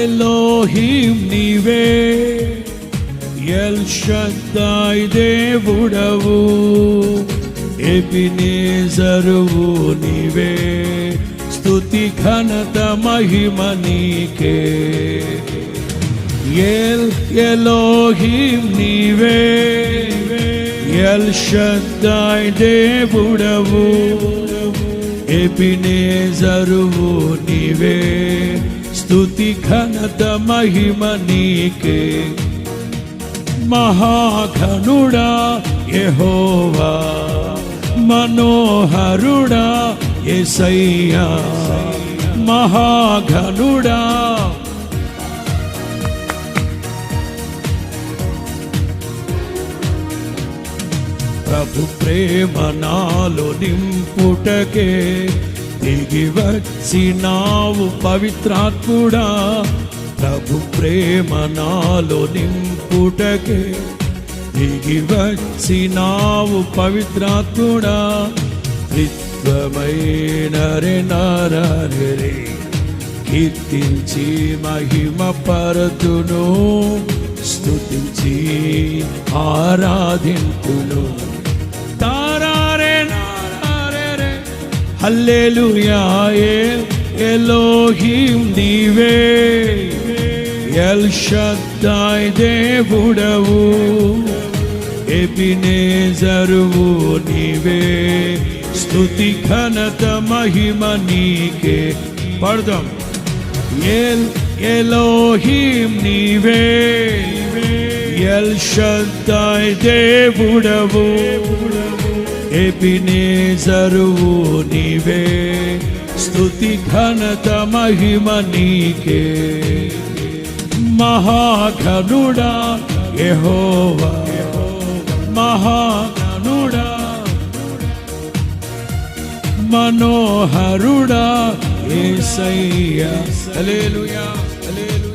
ఎలోహిం నీవే, ఎల్ షద్దాయ్ దేవుడవు, ఎబినేజరువు నీవే, స్తుతి ఘనత మహిమ నీకే. ఎలోహిం నీవే, ఎల్ షద్దాయ్ దేవుడవు, ఎబినేజరువు నీవే, స్తుతి ఘనత మహిమ నీకే. మహాఘనుడా యెహోవా, మనోహరుడా యేసయ్యా, మహాఘనుడా ప్రభు ప్రేమ నాలో నింపుటకే దిగి వచ్చినావు పవిత్రాత్ముడా. ప్రభు ప్రేమ నాలో నింపుటకే దిగి వచ్చినావు పవిత్రాత్ముడా. త్రిత్వమైన నరే కీర్తించి మహిమ పరతును, స్తుతించి ఆరాధింతును. తారారే నారే హల్లెలూయా. ఎలోహిం నీవే, ఎల్ షద్దాయ్ దేవుడవు, ఎబినేజరువు నీవే, స్తుతి ఘనత మహిమ నీకే. పడదాం. ఎలోహిం నీవే, ఎల్ షద్దాయ్ దేవుడవు, ఎబినేజరువు నీవే, స్తుతి ఘనత మహిమ నీకే. మహాఘనుడా యెహోవా, మహాఘనుడా మనోహరుడా యేసయ్యా. హల్లెలూయా, హల్లెలూయా.